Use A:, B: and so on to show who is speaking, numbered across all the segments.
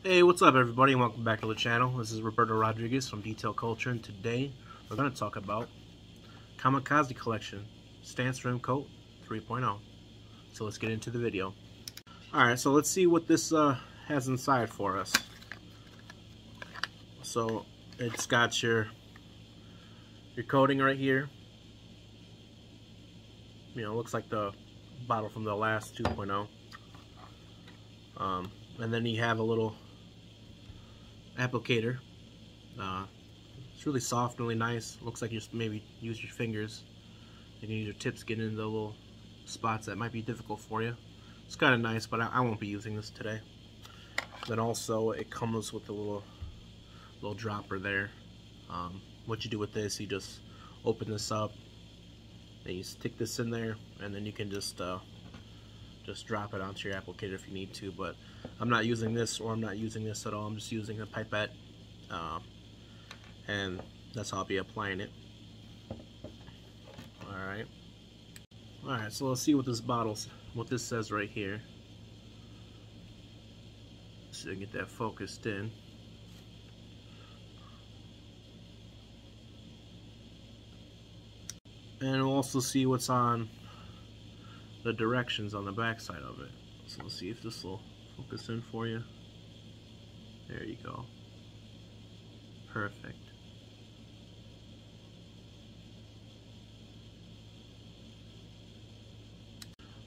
A: Hey, what's up everybody, and welcome back to the channel. This is Roberto Rodriguez from Detail Culture, and today we're going to talk about Kamikaze Collection Stance Rim Coat 3.0. So let's get into the video. Alright, so let's see what this has inside for us. So it's got your coating right here. You know, it looks like the bottle from the last 2.0. And then you have a little applicator. It's really soft, really nice. Looks like you just maybe use your fingers. You can use your tips, get into the little spots that might be difficult for you. It's kind of nice, but I won't be using this today. Then also it comes with a little dropper there. What you do with this, you just open this up, and you stick this in there, and then you can just drop it onto your applicator if you need to. But I'm not using this, or I'm not using this at all. I'm just using a pipette, and that's how I'll be applying it. Alright, so let's see what this says right here. So get that focused in. And we'll also see what's on the directions on the back side of it. So let's see if this will focus in for you. There you go. Perfect.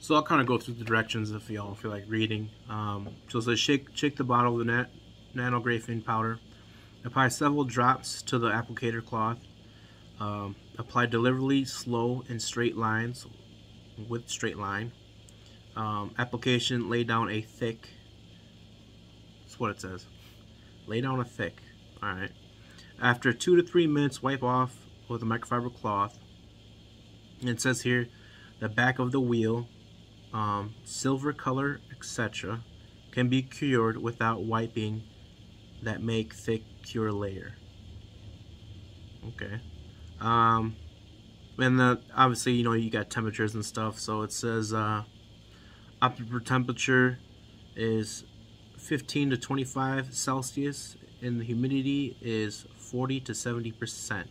A: So I'll kind of go through the directions if y'all feel like reading. So it says shake the bottle with the nanographene powder. Apply several drops to the applicator cloth. Apply deliberately slow in straight lines with straight line. Application, lay down a thick. That's what it says. Lay down a thick. Alright. After 2 to 3 minutes, wipe off with a microfiber cloth. And it says here, the back of the wheel, silver color, etc., can be cured without wiping that make thick cure layer. Okay. And obviously, you know, you got temperatures and stuff. So it says optimal temperature is 15 to 25 Celsius, and the humidity is 40 to 70%.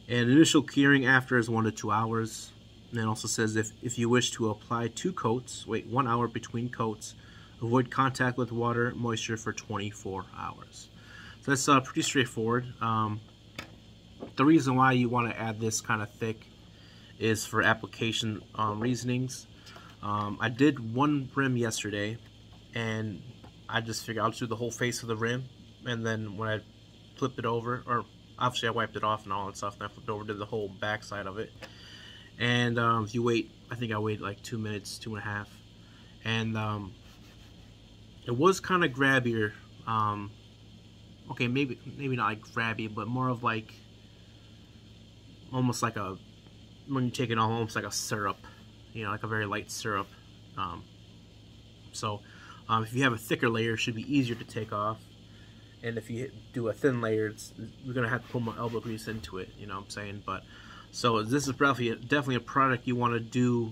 A: And initial curing after is 1 to 2 hours. And it also says if you wish to apply 2 coats, wait 1 hour between coats. Avoid contact with water, moisture for 24 hours. So that's pretty straightforward. The reason why you want to add this kind of thick is for application reasonings. I did one rim yesterday, and I just figured I'll just do the whole face of the rim, and then when I flipped it over, or obviously I wiped it off and all that stuff, and I flipped over to the whole back side of it. And if you wait, I think I waited like 2 minutes, 2.5, and it was kind of grabbier. Okay, maybe not like grabby, but more of like almost like a, when you take it off, almost like a syrup, you know, like a very light syrup. If you have a thicker layer, it should be easier to take off. And if you do a thin layer, you're gonna have to put more elbow grease into it. You know what I'm saying? But so this is definitely a product you want to do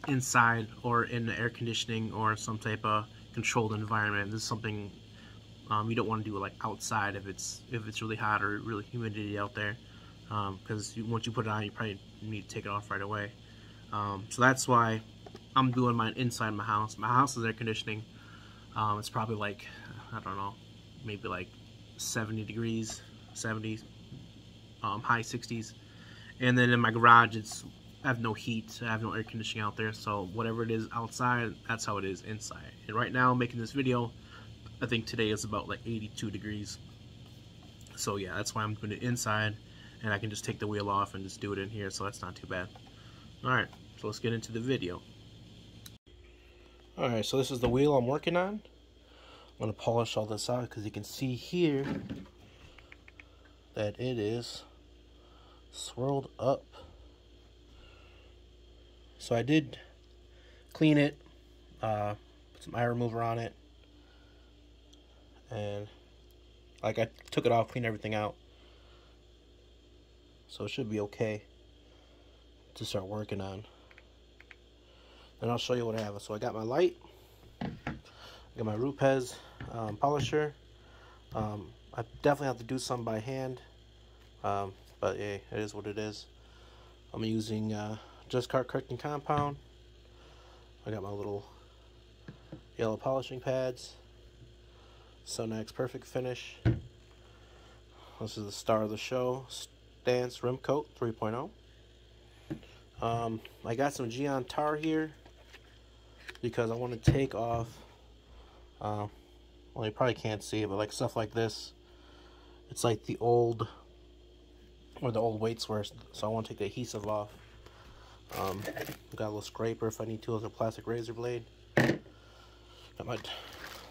A: inside or in the air conditioning or some type of controlled environment. This is something you don't want to do like outside if it's really hot or really humidity out there, because once you put it on, you probably need to take it off right away. So that's why I'm doing mine inside my house. My house is air conditioning. It's probably like, I don't know, maybe like 70 degrees, 70, high 60s. And then in my garage, I have no heat, I have no air conditioning out there, so whatever it is outside, that's how it is inside. And right now, making this video, I think today is about like 82 degrees. So yeah, that's why I'm doing it inside, and I can just take the wheel off and just do it in here, so that's not too bad. Alright, so let's get into the video. Alright, so this is the wheel I'm working on. I'm going to polish all this out because you can see here that it is swirled up. So I did clean it, put some eye remover on it, and like I took it off, cleaned everything out, so it should be okay to start working on. And I'll show you what I have. So I got my light, Got my Rupes polisher. I definitely have to do some by hand, but hey, it is what it is. I'm using Just Cart Correcting Compound. I got my little yellow polishing pads. Sonax Perfect Finish. This is the star of the show, Stance Rim Coat 3.0. I got some Geon tar here because I want to take off, well, you probably can't see it, but like stuff like this, it's like the old, where the old weights were, so I want to take the adhesive off. Got a little scraper if I need to, with a plastic razor blade. Got my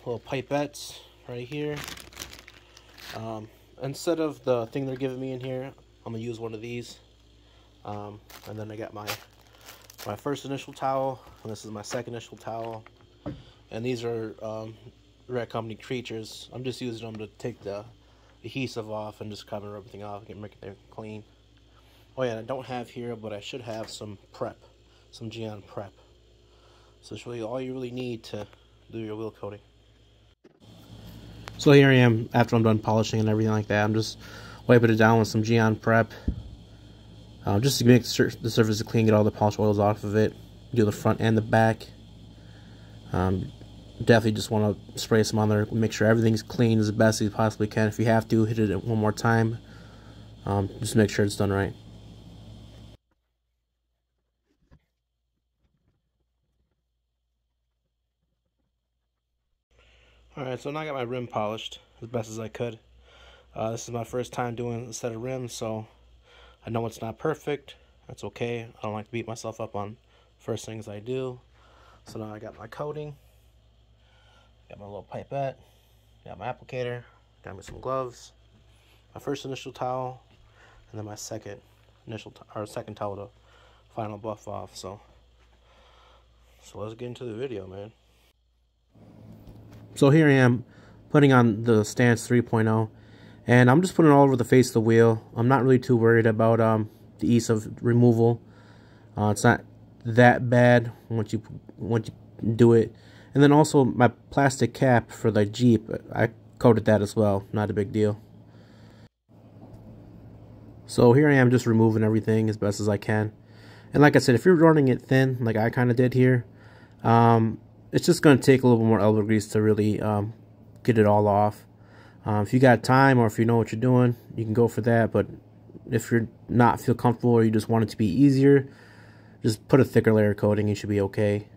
A: little pipettes right here. Instead of the thing they're giving me in here, I'm gonna use one of these. And then I got my first initial towel, and this is my second initial towel. And these are Red Company Creatures. I'm just using them to take the adhesive off and just cover everything off and make it clean. Oh yeah, I don't have here, but I should have some prep, some Geon prep. So it's really all you really need to do your wheel coating. So here I am after I'm done polishing and everything like that. I'm just wiping it down with some Geon prep, just to make the surface clean, get all the polish oils off of it. Do the front and the back. Definitely just want to spray some on there, make sure everything's clean as best as you possibly can. If you have to, hit it one more time. Just make sure it's done right. Alright, so now I got my rim polished as best as I could. This is my first time doing a set of rims, so I know it's not perfect. That's okay. I don't like to beat myself up on first things I do. So now I got my coating, got my little pipette, got my applicator, got me some gloves, my first initial towel, and then my second towel to final buff off. So let's get into the video, man. So here I am putting on the Stance 3.0, and I'm just putting it all over the face of the wheel. I'm not really too worried about the ease of removal. It's not that bad once you do it. And then also my plastic cap for the Jeep, I coated that as well. Not a big deal. So here I am just removing everything as best as I can. And like I said, if you're running it thin, like I kind of did here, it's just going to take a little more elbow grease to really get it all off. If you got time, or if you know what you're doing, you can go for that. But if you're not feel comfortable, or you just want it to be easier, just put a thicker layer of coating. You should be okay.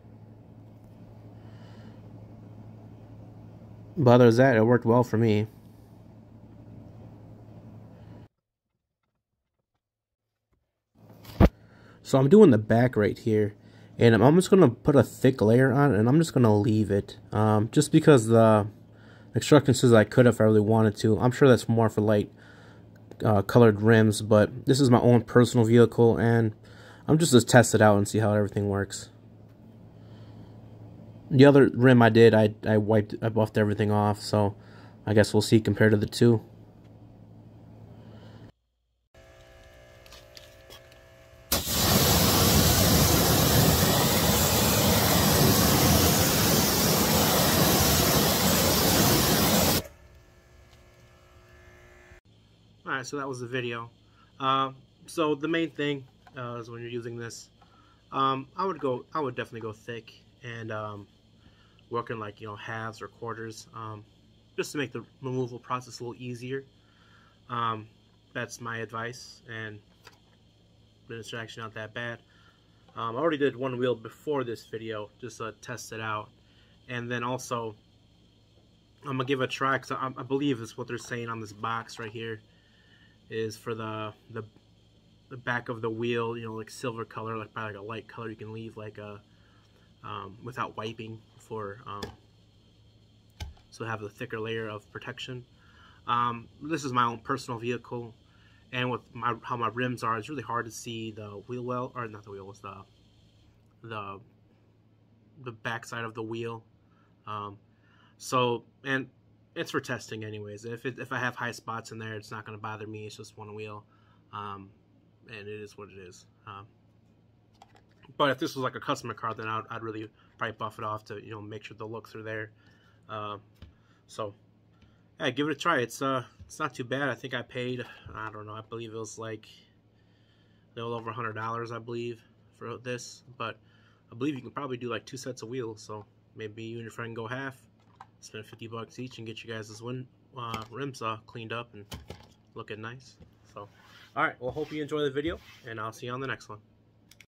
A: But other than that, it worked well for me. So I'm doing the back right here, and I'm just going to put a thick layer on it, and I'm just going to leave it. Just because the instructions says I could if I really wanted to. I'm sure that's more for light colored rims, but this is my own personal vehicle, and I'm just to test it out and see how everything works. The other rim I did, I buffed everything off, so I guess we'll see compared to the two. Alright, so that was the video. So the main thing is when you're using this, I would definitely go thick and work in like halves or quarters, just to make the removal process a little easier. That's my advice, and it's actually not that bad. I already did one wheel before this video just to test it out, and then also I'm gonna give it a try because I believe it's what they're saying on this box right here is for the back of the wheel, like silver color, like probably like a light color you can leave like a without wiping for so have a thicker layer of protection. This is my own personal vehicle, and with how my rims are, it's really hard to see the wheel well, or not the wheel, it's the back side of the wheel. So, and it's for testing anyways. If I have high spots in there, it's not going to bother me. It's just one wheel, and it is what it is. But if this was like a customer car, then I'd really probably buff it off to make sure the looks are there. So yeah, give it a try. It's not too bad. I think I paid, I don't know, I believe it was like a little over $100, I believe, for this. But I believe you can probably do like 2 sets of wheels. So maybe you and your friend go half, spend $50 each, and get you guys this rims cleaned up and looking nice. So, all right. Well, hope you enjoy the video, and I'll see you on the next one.